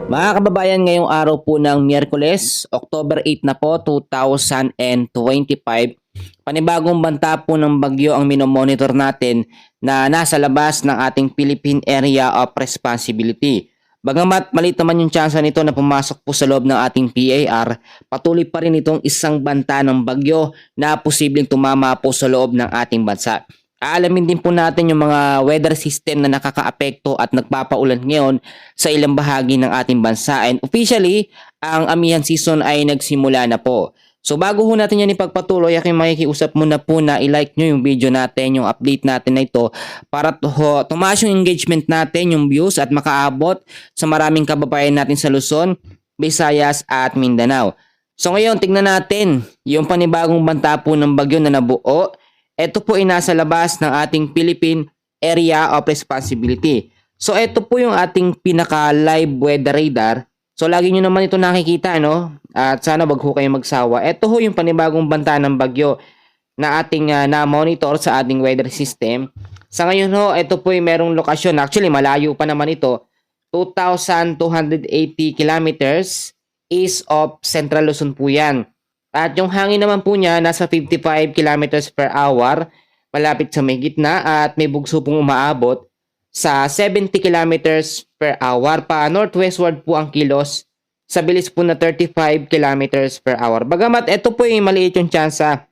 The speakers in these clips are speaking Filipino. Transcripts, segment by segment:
Mga kababayan, ngayong araw po ng Miyerkules, October 8 na po, 2025, panibagong banta po ng bagyo ang minomonitor natin na nasa labas ng ating Philippine Area of Responsibility. Bagamat maliit naman yung tsansa nito na pumasok po sa loob ng ating PAR, patuloy pa rin itong isang banta ng bagyo na posibleng tumama po sa loob ng ating bansa. Aalamin din po natin yung mga weather system na nakakaapekto at nagpapaulan ngayon sa ilang bahagi ng ating bansa. And officially, ang amihan season ay nagsimula na po. So bago ho natin yan ipagpatuloy, aking makikiusap muna po na i-like nyo yung video natin, yung update natin na ito para tumaas yung engagement natin, yung views at makaabot sa maraming kababayan natin sa Luzon, Visayas at Mindanao. So ngayon, tignan natin yung panibagong banta po ng bagyo na nabuo. Ito po ay nasa labas ng ating Philippine Area of Responsibility. So ito po yung ating pinaka-live weather radar. So lagi nyo naman ito nakikita, no? At sana wag ho kayong magsawa. Ito ho yung panibagong banta ng bagyo na ating na-monitor sa ating weather system. Sa ngayon ho, ito po ay merong lokasyon. Actually, malayo pa naman ito. 2,280 kilometers east of Central Luzon po yan. At yung hangin naman po niya nasa 55 kilometers per hour, malapit sa may gitna at may bugso pong umaabot sa 70 kilometers per hour. Pa northwestward po ang kilos sa bilis po na 35 kilometers per hour. Bagamat ito po ay maliit yung tsansa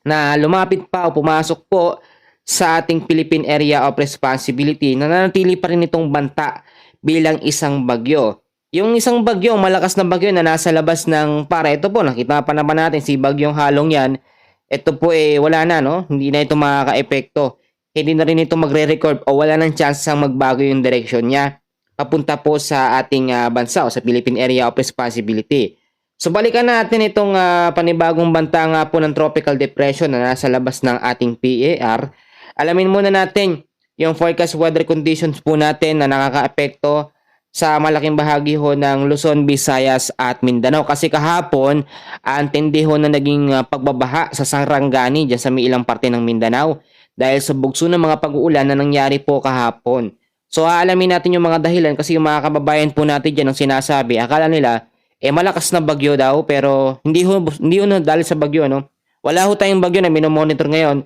na lumapit pa o pumasok po sa ating Philippine Area of Responsibility, nananatili pa rin itong banta bilang isang bagyo. Yung isang bagyo, malakas na bagyo na nasa labas ng ito po, nakita pa naman natin si bagyong Halong yan. Ito po wala na, no? Hindi na ito makaka-epekto. Hindi na rin ito magre-record o wala nang chance ang magbago yung direction niya papunta po sa ating bansa o sa Philippine Area of Responsibility. So balikan natin itong panibagong banta nga po ng Tropical Depression na nasa labas ng ating PAR. Alamin muna natin yung forecast weather conditions po natin na nakaka-epekto sa malaking bahagi ho ng Luzon, Visayas at Mindanao. Kasi kahapon, antindi ho na naging pagbabaha sa Sarangani dyan sa may ilang parte ng Mindanao dahil sa bugso ng mga pag-uulan na nangyari po kahapon. So aalamin natin yung mga dahilan kasi yung mga kababayan po natin dyan ang sinasabi, akala nila malakas na bagyo daw pero hindi ho dahil sa bagyo, no? Wala ho tayong bagyo na minomonitor ngayon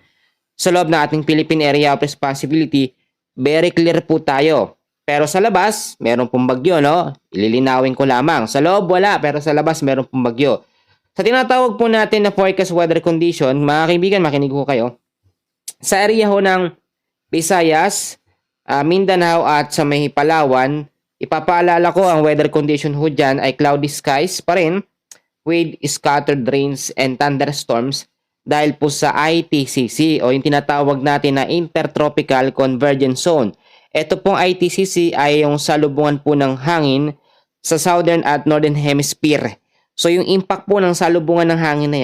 sa loob ng ating Philippine Area of Responsibility. Very clear po tayo. Pero sa labas, meron pong bagyo, no? Ililinawin ko lamang. Sa loob, wala. Pero sa labas, meron pong bagyo. Sa tinatawag po natin na forecast weather condition, mga kaibigan, makinig ko kayo. Sa area ho ng Visayas, Mindanao at sa may Palawan, ipapaalala ko ang weather condition ho dyan ay cloudy skies pa rin with scattered rains and thunderstorms dahil po sa ITCC o yung tinatawag natin na Intertropical Convergence Zone. Ito pong ITCC ay yung salubungan po ng hangin sa Southern at Northern Hemisphere. So yung impact po ng salubungan ng hangin na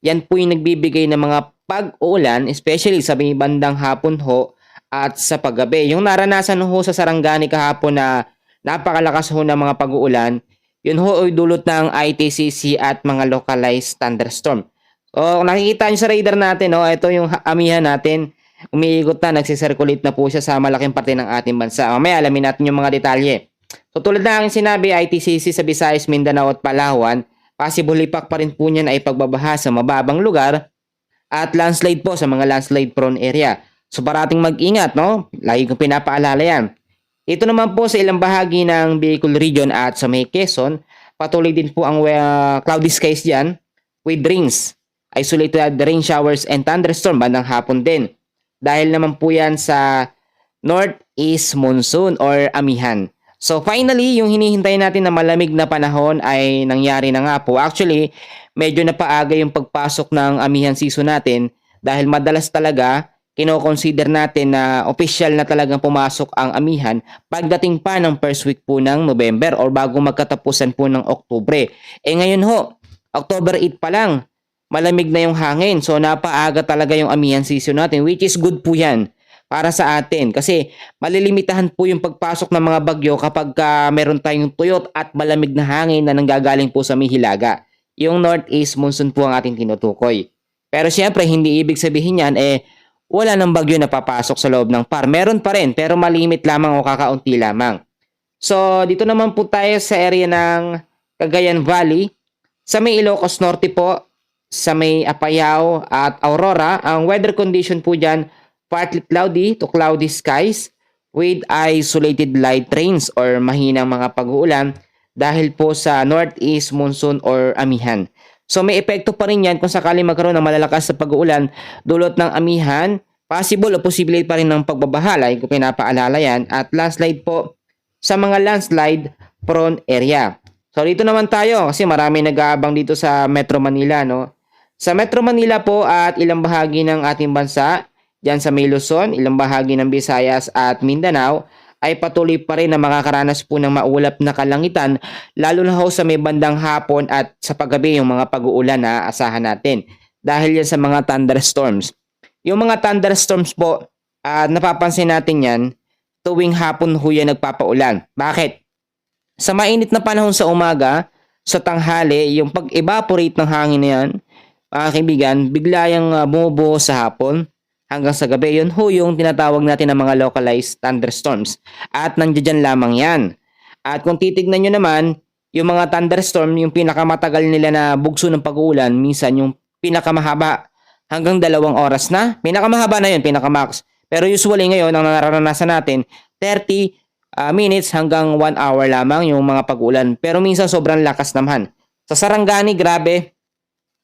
yan po yung nagbibigay ng mga pag-uulan, especially sa may bandang hapon ho at sa paggabi. Yung naranasan ho sa Sarangani kahapon na napakalakas ho ng mga pag-uulan, yun ho ay dulot ng ITCC at mga localized thunderstorm. So nakikita nyo sa radar natin, no? Ito yung amihan natin. Umiikot na, nagsisirculate na po siya sa malaking parte ng ating bansa. Mamaya alamin natin yung mga detalye. So tulad na aking sinabi, ITCC sa Visayas, Mindanao at Palawan, possible impact pa rin po niyan ay pagbabaha sa mababang lugar at landslide po sa mga landslide prone area. So parating mag-ingat, no? Lagi kong pinapaalala yan. Ito naman po sa ilang bahagi ng Bicol region at sa may Quezon, patuloy din po ang cloudy skies dyan with rains. Isolated rain showers and thunderstorm bandang hapon din. Dahil naman po yan sa northeast monsoon or amihan. So finally, yung hinihintay natin na malamig na panahon ay nangyari na nga po. Actually, medyo napaaga yung pagpasok ng amihan season natin dahil madalas talaga kino-consider natin na official na talagang pumasok ang amihan pagdating pa ng first week po ng November or bago magkatapusan po ng Oktubre. Ngayon ho, October 8 pa lang, malamig na yung hangin. So napaaga talaga yung amihan season natin, which is good po yan para sa atin. Kasi malilimitahan po yung pagpasok ng mga bagyo kapag meron tayong tuyot at malamig na hangin na nanggagaling po sa may hilaga. Yung northeast monsoon po ang ating tinutukoy. Pero siyempre, hindi ibig sabihin yan wala nang bagyo na papasok sa loob ng PAR. Meron pa rin pero malimit lamang o kakaunti lamang. So, dito naman po tayo sa area ng Cagayan Valley. Sa may Ilocos Norte po, sa may Apayao at Aurora, ang weather condition po dyan, partly cloudy to cloudy skies with isolated light rains or mahinang mga pag-uulan dahil po sa northeast monsoon or amihan. So may epekto pa rin yan kung sakali magkaroon ng malalakas na pag-uulan dulot ng amihan, possible o posible pa rin ng pagbabaha kung pinapaalala yan, at landslide po sa mga landslide prone area. So dito naman tayo kasi marami nag-aabang dito sa Metro Manila, no? Sa Metro Manila po at ilang bahagi ng ating bansa, diyan sa may Luzon, ilang bahagi ng Visayas at Mindanao, ay patuloy pa rin na makakaranas po ng maulap na kalangitan, lalo na ho sa may bandang hapon at sa paggabi yung mga pag-uulan na aasahan natin. Dahil yan sa mga thunderstorms. Yung mga thunderstorms po, napapansin natin yan, tuwing hapon ho yan nagpapaulan. Bakit? Sa mainit na panahon sa umaga, sa tanghali, yung pag-evaporate ng hangin na yan, mga kaibigan, bigla yung bumubuho sa hapon hanggang sa gabi. Yun ho yung tinatawag natin ng mga localized thunderstorms. At nandiyan lamang yan. At kung titignan nyo naman, yung mga thunderstorm, yung pinakamatagal nila na bugso ng pag-uulan, minsan yung pinakamahaba hanggang 2 oras na. Pinakamahaba na yun, pinakamax. Pero usually ngayon, ang nararanasan natin, 30 minutes hanggang 1 hour lamang yung mga pag-ulan. Pero minsan sobrang lakas naman. Sa Sarangani, grabe.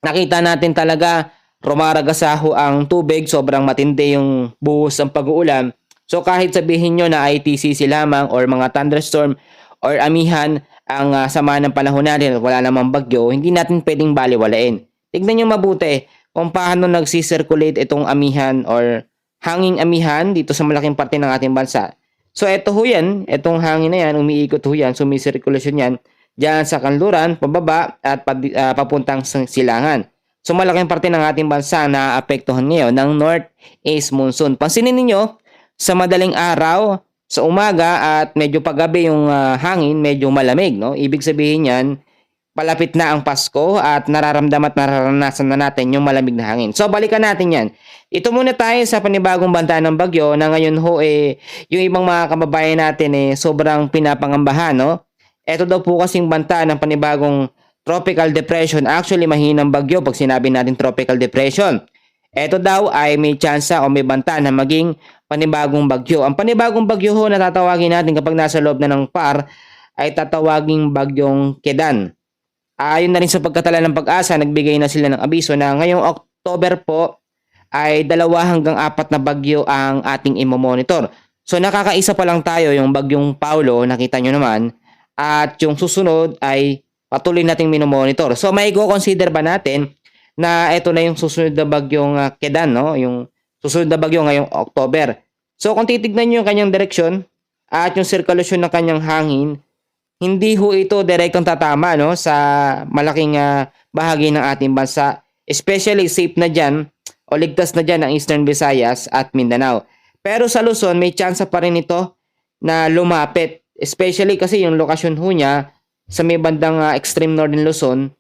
Nakita natin talaga, rumaragasaho ang tubig. Sobrang matindi yung buhos ng pag-uulan. So kahit sabihin nyo na ITCC lamang or mga thunderstorm or amihan ang sama ng panahon natin at wala namang bagyo, hindi natin pwedeng baliwalain. Tignan nyo mabuti kung paano nagsisirculate itong amihan or hanging amihan dito sa malaking parte ng ating bansa. So eto ho yan, etong hangin na yan, umiikot ho yan, sumisirkulasyon yan dyan sa kanluran, pababa at papuntang silangan. So malaking parte ng ating bansa na apektuhan ngayon ng northeast monsoon. Pansinin niyo sa madaling araw, sa umaga at medyo paggabi yung hangin, medyo malamig, no? Ibig sabihin yan, palapit na ang Pasko at nararamdaman at nararanasan na natin yung malamig na hangin. So balikan natin yan. Ito muna tayo sa panibagong banta ng bagyo na ngayon ho yung ibang mga kababayan natin sobrang pinapangambahan, no? Ito daw po kasing banta ng panibagong tropical depression. Actually mahinang bagyo pag sinabi natin tropical depression. Ito daw ay may tsansa o may banta na maging panibagong bagyo. Ang panibagong bagyo ho na tatawagin natin kapag nasa loob na ng PAR ay tatawaging bagyong Kedan. Ayon na rin sa pagkatala ng Pag-asa, nagbigay na sila ng abiso na ngayong October po ay 2 hanggang 4 na bagyo ang ating imomonitor. So nakakaisa pa lang tayo yung bagyong Paulo, nakita nyo naman, at yung susunod ay patuloy nating minomonitor. So may go-consider ba natin na ito na yung susunod na bagyong Kedan, no? Yung susunod na bagyo ngayong October. So kung titignan nyo yung kanyang direksyon at yung sirkulasyon ng kanyang hangin, hindi ho ito direktong tatama, no, sa malaking bahagi ng ating bansa. Especially safe na dyan o ligtas na dyan ang Eastern Visayas at Mindanao. Pero sa Luzon, may chance pa rin ito na lumapit. Especially kasi yung lokasyon ho niya sa may bandang extreme northern Luzon,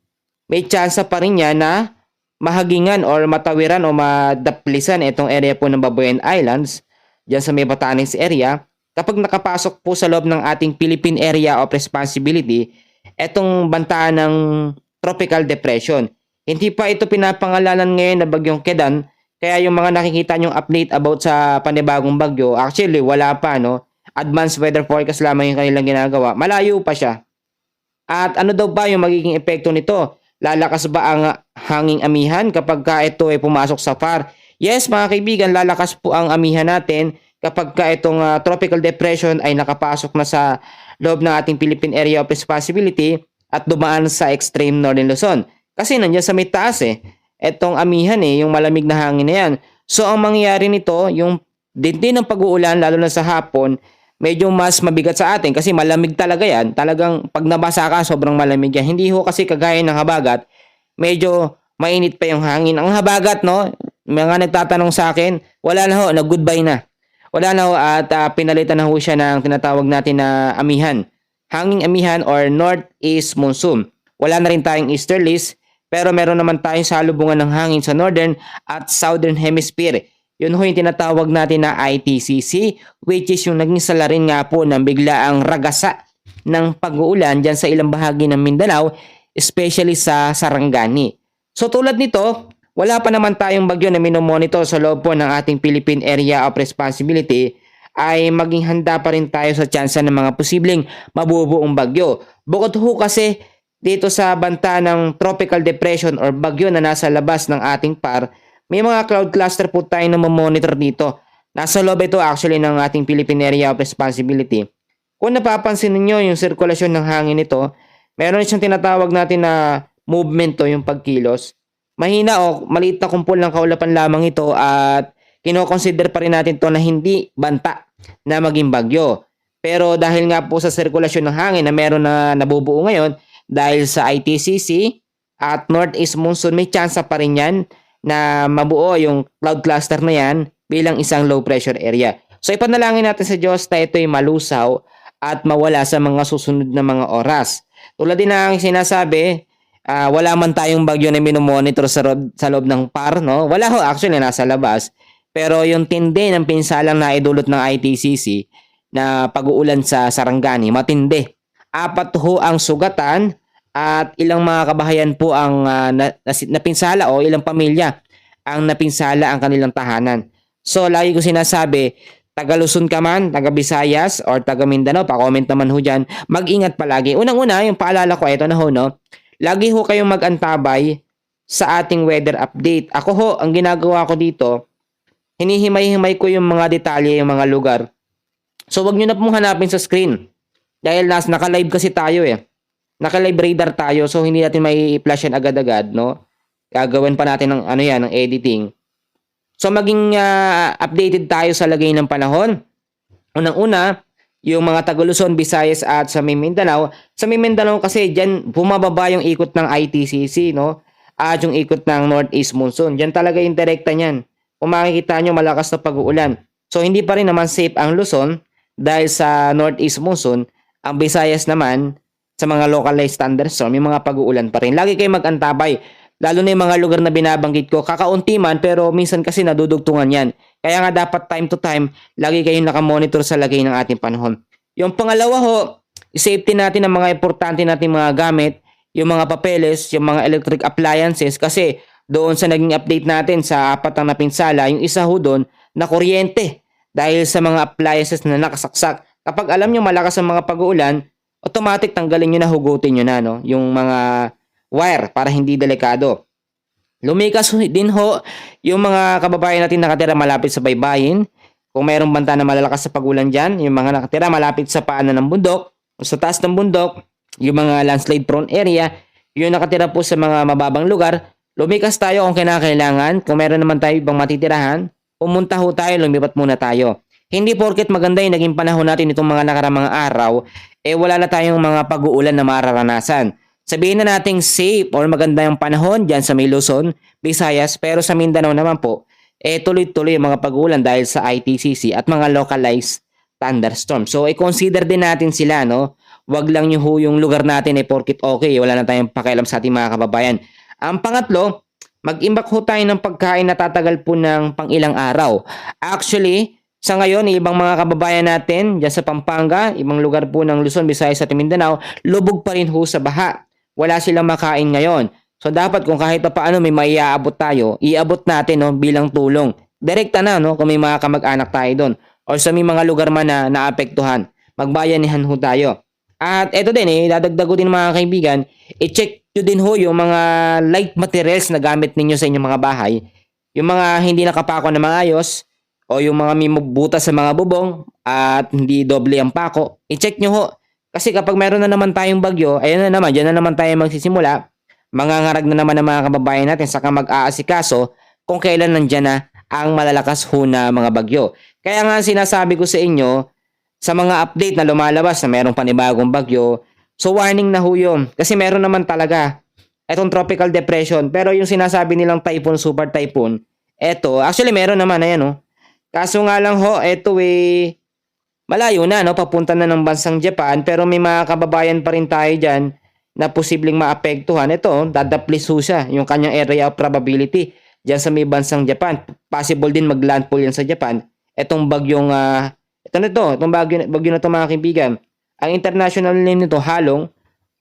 may chance pa rin niya na mahagingan or matawiran o madaplisan itong area po ng Babuyan Islands, dyan sa may Batanes area. Kapag nakapasok po sa loob ng ating Philippine Area of Responsibility, etong banta ng tropical depression. Hindi pa ito pinapangalanan ngayon na bagyong Kedan, kaya yung mga nakikita nyong update about sa panibagong bagyo, actually wala pa, no? Advanced weather forecast lamang yung kanilang ginagawa. Malayo pa siya. At ano daw ba yung magiging epekto nito? Lalakas ba ang hanging amihan kapag ito ay pumasok sa PAR? Yes, mga kaibigan, lalakas po ang amihan natin kapag itong tropical depression ay nakapasok na sa loob ng ating Philippine Area of Responsibility at dumaan sa extreme northern Luzon. Kasi nandiyan sa may taas etong amihan yung malamig na hangin na yan. So ang mangyayari nito, yung din ng pag-uulan lalo na sa hapon, medyo mas mabigat sa atin kasi malamig talaga yan. Talagang pag nabasa ka, sobrang malamig yan. Hindi ho kasi kagaya ng habagat, medyo mainit pa yung hangin. Ang habagat, no, mga nagtatanong sa akin, wala na ho, nag-goodbye na. Wala na ho at pinalitan na ho siya ng tinatawag natin na amihan. Hanging amihan or northeast monsoon. Wala na rin tayong easterlies, pero meron naman tayong salubungan ng hangin sa northern at southern hemisphere. Yun ho yung tinatawag natin na ITCC, which is yung naging salarin nga po ng biglaang ragasa ng pag-uulan dyan sa ilang bahagi ng Mindanao, especially sa Sarangani. So tulad nito, wala pa naman tayong bagyo na minomonitor sa loob po ng ating Philippine Area of Responsibility, ay maging handa pa rin tayo sa tsansa ng mga posibleng mabubuong bagyo. Bukod ho kasi dito sa banta ng tropical depression or bagyo na nasa labas ng ating PAR, may mga cloud cluster po tayo na monitor dito. Nasa loob ito actually ng ating Philippine Area of Responsibility. Kung napapansin niyo yung sirkulasyon ng hangin nito, meron siyang tinatawag natin na movement o yung pagkilos. Mahina o maliit na kumpol ng kaulapan lamang ito at kino-consider pa rin natin to na hindi banta na maging bagyo. Pero dahil nga po sa sirkulasyon ng hangin na meron na nabubuo ngayon dahil sa ITCC at Northeast Monsoon, may tsansa pa rin yan na mabuo yung cloud cluster na yan bilang isang low pressure area. So ipanalangin natin sa Diyos na ito'y malusaw at mawala sa mga susunod na mga oras. Tulad din ng sinasabi, wala man tayong bagyo na minomonitor sa loob ng PAR, no? Wala ho, actually nasa labas. Pero yung tindi ng pinsalang na idulot ng ITCC na pag-uulan sa Sarangani, matindi. 4 ho ang sugatan at ilang mga kabahayan po ang napinsala o ilang pamilya ang napinsala ang kanilang tahanan. So lagi ko sinasabi, taga Luzon ka man, taga Visayas or taga Mindanao, pa-comment naman ho dyan, mag-ingat palagi. Unang-una, yung paalala ko, ito na ho, no? Lagi ho kayong mag-antabay sa ating weather update. Ako ho, ang ginagawa ko dito, hinihimay-himay ko yung mga detalye, yung mga lugar. So wag nyo na pong hanapin sa screen. Dahil naka-live kasi tayo eh. Naka-live radar tayo, so hindi natin may flash yan agad-agad, no? Gagawin pa natin ng ng editing. So maging updated tayo sa lagay ng panahon. Unang-una, yung mga taga Luzon, Visayas at sa Mindanao. Sa Mindanao kasi diyan bumababa yung ikot ng ITCC, no? At yung ikot ng Northeast Monsoon. Diyan talaga yung direkta niyan. Kung makikita nyo, malakas na pag-uulan. So hindi pa rin naman safe ang Luzon dahil sa Northeast Monsoon. Ang Visayas naman, sa mga localized thunderstorm, yung mga pag-uulan pa rin. Lagi kayo mag-antabay. Lalo na yung mga lugar na binabanggit ko. Kakaunti man, pero minsan kasi nadudugtungan yan. Kaya nga dapat time to time, lagi kayong nakamonitor sa lagay ng ating panahon. Yung pangalawa ho, safety natin ang mga importante nating mga gamit, yung mga papeles, yung mga electric appliances, kasi doon sa naging update natin sa 4 ang napinsala, yung isa ho doon na kuryente dahil sa mga appliances na nakasaksak. Kapag alam nyo malakas ang mga pag-uulan, automatic tanggalin nyo na, hugutin nyo na, no? Yung mga wire para hindi delikado. Lumikas din ho yung mga kababayan natin nakatira malapit sa baybayin. Kung mayroong banta na malalakas sa pag-ulan dyan, yung mga nakatira malapit sa paanan ng bundok, sa taas ng bundok, yung mga landslide prone area, yung nakatira po sa mga mababang lugar, lumikas tayo kung kinakailangan. Kung meron naman tayo ibang matitirahan, pumunta ho tayo, lumipat muna tayo. Hindi porket maganda yung naging panahon natin itong mga nakaramang araw, wala na tayong mga pag-uulan na mararanasan. Sabihin na nating safe or maganda yung panahon dyan sa may Luzon, Visayas, pero sa Mindanao naman po, tuloy-tuloy yung mga pag-uulan dahil sa ITCC at mga localized thunderstorm. So, i-consider din natin sila, no? Wag lang yung lugar natin porket okay, wala na tayong pakialam sa ating mga kababayan. Ang pangatlo, mag-imbak ho tayo ng pagkain na tatagal po ng pang ilang araw. Actually, sa ngayon, ibang mga kababayan natin dyan sa Pampanga, ibang lugar po ng Luzon, Visayas at Mindanao, lubog pa rin ho sa baha. Wala silang makain ngayon. So dapat kung kahit pa paano may maiaabot tayo, iabot natin, no, bilang tulong. Direkta na, no, kung may mga kamag-anak tayo doon. Or sa may mga lugar man na naapektuhan, magbayanihan ho tayo. At eto din, dadagdag ko din mga kaibigan, i-check nyo din ho yung mga light materials na gamit ninyo sa inyong mga bahay. Yung mga hindi nakapako na maayos, o yung mga may butas sa mga bubong at hindi doble ang pako, i-check nyo ho. Kasi kapag meron na naman tayong bagyo, ayun na naman, dyan na naman tayo magsisimula, mangangarag na naman ang mga kababayan natin saka mag-aasikaso kung kailan nandyan na ang malalakas ho na mga bagyo. Kaya nga sinasabi ko sa inyo, sa mga update na lumalabas na merong panibagong bagyo, so warning na ho yun. Kasi meron naman talaga etong tropical depression, pero yung sinasabi nilang typhoon, super typhoon, eto, actually meron naman, ayan o. Kaso nga lang ho, eto malayo na, no? Papunta na ng bansang Japan, pero may mga kababayan pa rin tayo dyan na posibleng maapektuhan. Ito, dadaplis ho siya, yung kanyang area of probability. diyan sa may bansang Japan. Possible din maglandfall yan sa Japan. Itong bagyong itong bagyo na to mga kaibigan. Ang international name nito Halong,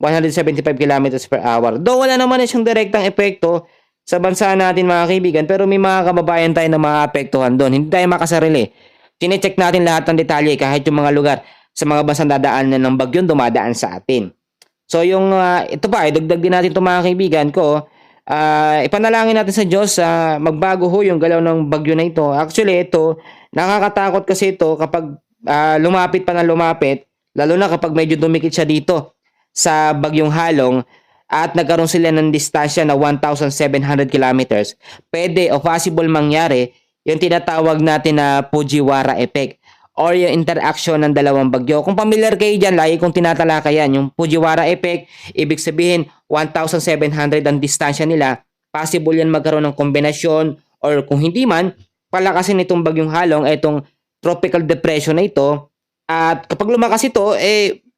175 kilometers per hour. Though wala naman na siyang direktang epekto sa bansa natin mga kaibigan, pero may mga kababayan tayo na maapektuhan doon. Hindi tayo makasarili. Chine-check natin lahat ng detalye kahit yung mga lugar sa mga bansang dadaanan ng bagyon dumadaan sa atin. So yung ito pa, idagdag din natin ito mga kaibigan ko. Ipanalangin natin sa Diyos magbago ho yung galaw ng bagyo na ito. Actually ito, nakakatakot kasi ito kapag lumapit pa ng lumapit, lalo na kapag medyo dumikit siya dito sa bagyong Halong at nagkaroon sila ng distansya na 1,700 kilometers. Pwede o possible mangyari yung tinatawag natin na Fujiwara effect or yung interaction ng dalawang bagyo. Kung familiar kayo dyan, lagi kong tinatalakayan yung Fujiwara effect. Ibig sabihin, 1,700 ang distansya nila. Possible yan magkaroon ng kombinasyon or kung hindi man, palakasin itong bagyong Halong, itong tropical depression na ito. At kapag lumakas ito,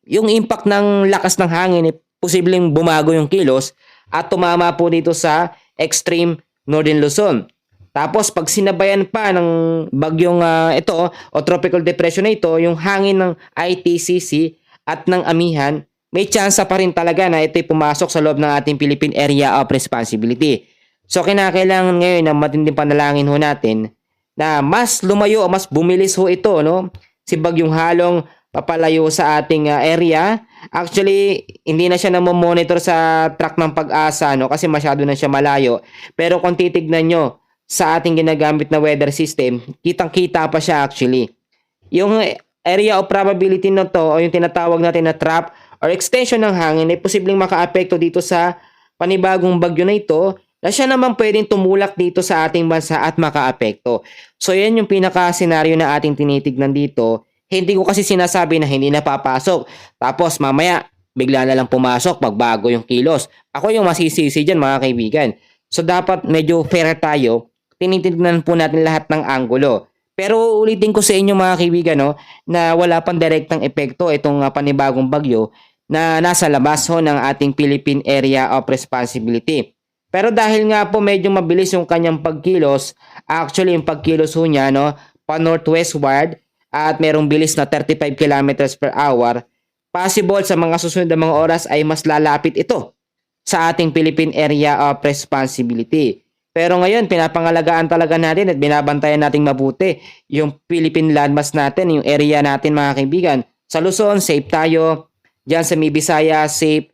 yung impact ng lakas ng hangin, posibleng bumago yung kilos at tumama po dito sa extreme Northern Luzon. Tapos pag sinabayan pa ng bagyong ito o tropical depression na ito, yung hangin ng ITCC at ng amihan, may tsansa pa rin talaga na ito'y pumasok sa loob ng ating Philippine Area of Responsibility. So kinakailangan ngayon na matinding panalangin ho natin na mas lumayo o mas bumilis ho ito, no? Si bagyong Halong papalayo sa ating area. Actually, hindi na siya namo-monitor sa track ng Pag-asa, no? Kasi masyado na siya malayo. Pero kung titignan nyo sa ating ginagamit na weather system, kitang-kita pa siya actually. Yung area of probability na to, o yung tinatawag natin na trap or extension ng hangin, ay posibleng makaapekto dito sa panibagong bagyo na ito, na siya naman pwedeng tumulak dito sa ating bansa at makaapekto. So, yan yung pinaka-senaryo na ating tinitignan dito. Hindi ko kasi sinasabi na hindi napapasok. Tapos mamaya, bigla na lang pumasok, magbago yung kilos. Ako yung masisisi dyan mga kaibigan. So dapat medyo fair tayo. Tinitignan po natin lahat ng anggulo. Pero ulitin ko sa inyo mga kaibigan, no, na wala pang direktang epekto itong panibagong bagyo na nasa labas ho ng ating Philippine Area of Responsibility. Pero dahil nga po medyo mabilis yung kanyang pagkilos, actually yung pagkilos ho niya, no, pa northwestward, at merong bilis na 35 kilometers per hour, possible sa mga susunod na mga oras ay mas lalapit ito sa ating Philippine Area of Responsibility. Pero ngayon, pinapangalagaan talaga natin at binabantayan nating mabuti yung Philippine landmass natin, yung area natin mga kaibigan. Sa Luzon, safe tayo. Diyan sa may Bisaya, safe.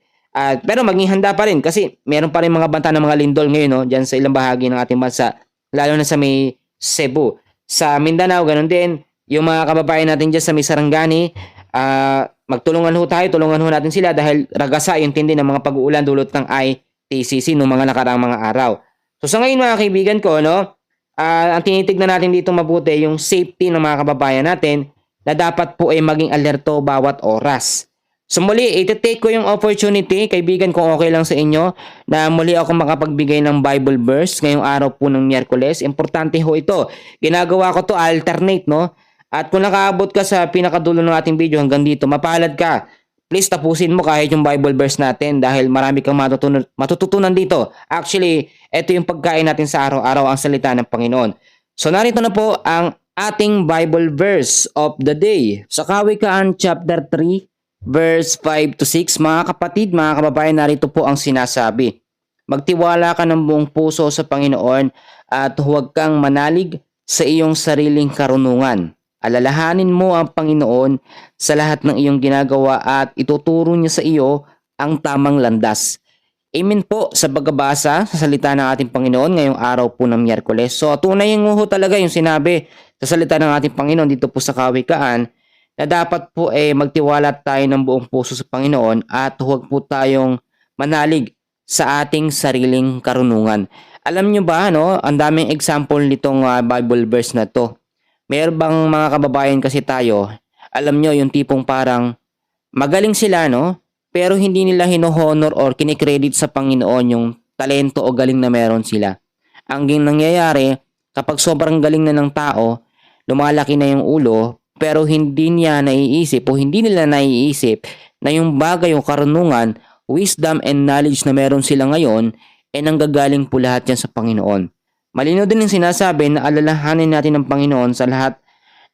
Pero maging handa pa rin kasi meron pa rin mga banta ng mga lindol ngayon, no? Diyan sa ilang bahagi ng ating bansa, lalo na sa may Cebu. Sa Mindanao, ganun din. Yung mga kababayan natin dyan sa may Sarangani, magtulungan ho tayo, tulungan ho natin sila dahil ragasa yung tindi ng mga pag-uulan dulot ng ITCC noong mga nakaraang mga araw. So sa ngayon mga kaibigan ko, no, ang tinitignan natin dito mabuti yung safety ng mga kababayan natin na dapat po ay maging alerto bawat oras. So muli, iti-take ko yung opportunity, kaibigan, kung okay lang sa inyo, na muli ako makapagbigay ng Bible verse ngayong araw po ng Miyerkules. Importante ho ito. Ginagawa ko to alternate, no? At kung nakaabot ka sa pinakadulo ng ating video hanggang dito, mapalad ka. Please tapusin mo kahit yung Bible verse natin dahil marami kang matututunan dito. Actually, ito yung pagkain natin sa araw-araw, ang salita ng Panginoon. So narito na po ang ating Bible verse of the day. Sa Kawikaan chapter 3, verse 5 to 6, mga kapatid, mga kababayan, narito po ang sinasabi. Magtiwala ka ng buong puso sa Panginoon at huwag kang manalig sa iyong sariling karunungan. Alalahanin mo ang Panginoon sa lahat ng iyong ginagawa at ituturo niya sa iyo ang tamang landas. Amen po sa pagbabasa sa salita ng ating Panginoon ngayong araw po ng Miyerkules. So tunay yung talaga yung sinabi sa salita ng ating Panginoon dito po sa Kawikaan, na dapat po magtiwala tayo ng buong puso sa Panginoon at huwag po tayong manalig sa ating sariling karunungan. Alam nyo ba, no, ang daming example nitong Bible verse na to. Meron bang mga kababayan kasi tayo, alam nyo, yung tipong parang magaling sila, no, pero hindi nila hino-honor or kinikredit sa Panginoon yung talento o galing na meron sila. Ang nangyayari, kapag sobrang galing na ng tao, lumalaki na yung ulo, pero hindi niya naiisip o hindi nila naiisip na yung bagay o karunungan, wisdom and knowledge na meron sila ngayon, nanggagaling po lahat yan sa Panginoon. Malinaw din yung sinasabi na alalahanin natin ang Panginoon sa lahat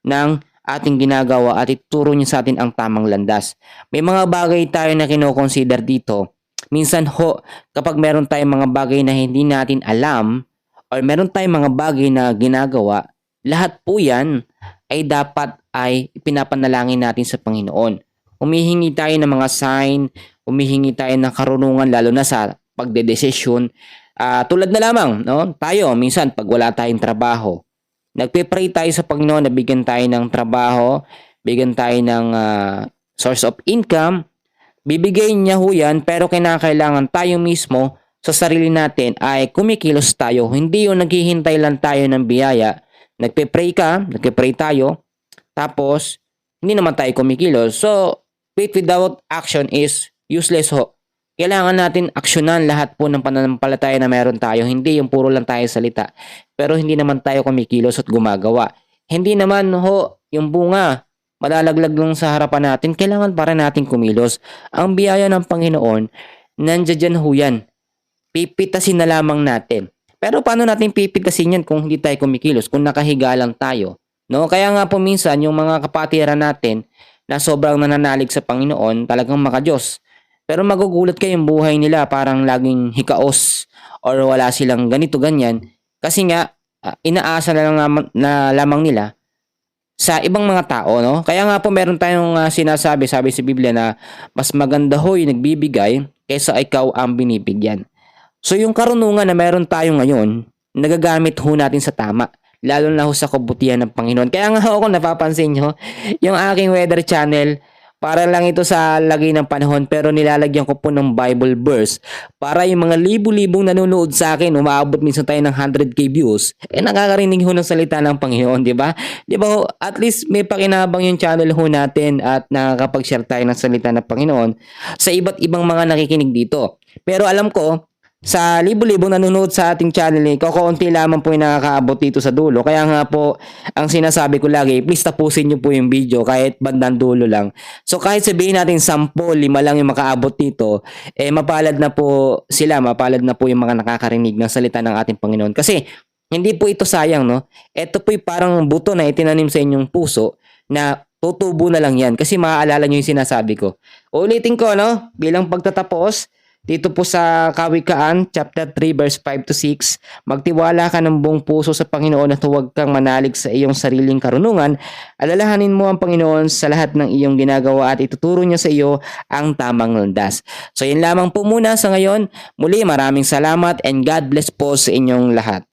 ng ating ginagawa at ituro niya sa atin ang tamang landas. May mga bagay tayo na kino-consider dito. Minsan ho, kapag meron tayong mga bagay na hindi natin alam or meron tayong mga bagay na ginagawa, lahat po yan ay dapat ay pinapanalangin natin sa Panginoon. Humihingi tayo ng mga sign, humihingi tayo ng karunungan lalo na sa pagdedesisyon. Tulad na lamang, no? Tayo minsan pag wala tayong trabaho, nagpe-pray tayo sa Panginoon na bigyan tayo ng trabaho, bigyan tayo ng source of income. Bibigay niya ho yan, pero kinakailangan tayo mismo sa sarili natin ay kumikilos tayo. Hindi yung naghihintay lang tayo ng biyaya. Nagpe-pray tayo, tapos hindi naman tayo kumikilos. So, faith without action is useless ho. Kailangan natin aksyonan lahat po ng pananampalataya na meron tayo. Hindi yung puro lang tayo salita. Pero hindi naman tayo kumikilos at gumagawa. Hindi naman ho, yung bunga, malalaglag lang sa harapan natin. Kailangan para natin kumilos. Ang biyaya ng Panginoon, nandiyan ho yan. Pipitasin na lamang natin. Pero paano natin pipitasin yan kung hindi tayo kumikilos? Kung nakahiga lang tayo. No? Kaya nga po minsan, yung mga kapatiran natin na sobrang nananalig sa Panginoon, talagang makadiyos. Pero magugulat kayo yung buhay nila, parang laging hikaos or wala silang ganito ganyan kasi nga inaasa na lamang nila sa ibang mga tao, no? Kaya nga po meron tayong sinasabi, sabi sa Biblia na mas maganda ho yung nagbibigay kaysa ikaw ang binibigyan. So yung karunungan na meron tayo ngayon, nagagamit ho natin sa tama, lalo na ho sa kabutihan ng Panginoon. Kaya nga ho, kung napapansin nyo, yung aking weather channel, para lang ito sa lagay ng panahon, pero nilalagyan ko po ng Bible verse para yung mga libu-libong nanonood sa akin, umaabot minsan tayo ng 100k views, nakakarinig ho ng salita ng Panginoon, di ba? Di ba ho, at least may pakinabang yung channel ho natin at nakakapag-share tayo ng salita ng Panginoon sa iba't ibang mga nakikinig dito. Pero alam ko, sa libo-libong nanonood sa ating channel, kakaunti lamang po yung nakakaabot dito sa dulo. Kaya nga po, ang sinasabi ko lagi, please tapusin nyo po yung video kahit bandang dulo lang. So kahit sabihin natin 10, 5 lang yung makaabot dito, mapalad na po sila, mapalad na po yung mga nakakarinig ng salita ng ating Panginoon. Kasi hindi po ito sayang, no? Ito po yung parang buto na itinanim sa inyong puso na tutubo na lang yan kasi maaalala nyo yung sinasabi ko. Ulitin ko, no? Bilang pagtatapos, dito po sa Kawikaan, chapter 3, verse 5 to 6, magtiwala ka ng buong puso sa Panginoon at huwag kang manalig sa iyong sariling karunungan. Alalahanin mo ang Panginoon sa lahat ng iyong ginagawa at ituturo niya sa iyo ang tamang landas. So yun lamang po muna sa ngayon. Muli maraming salamat and God bless po sa inyong lahat.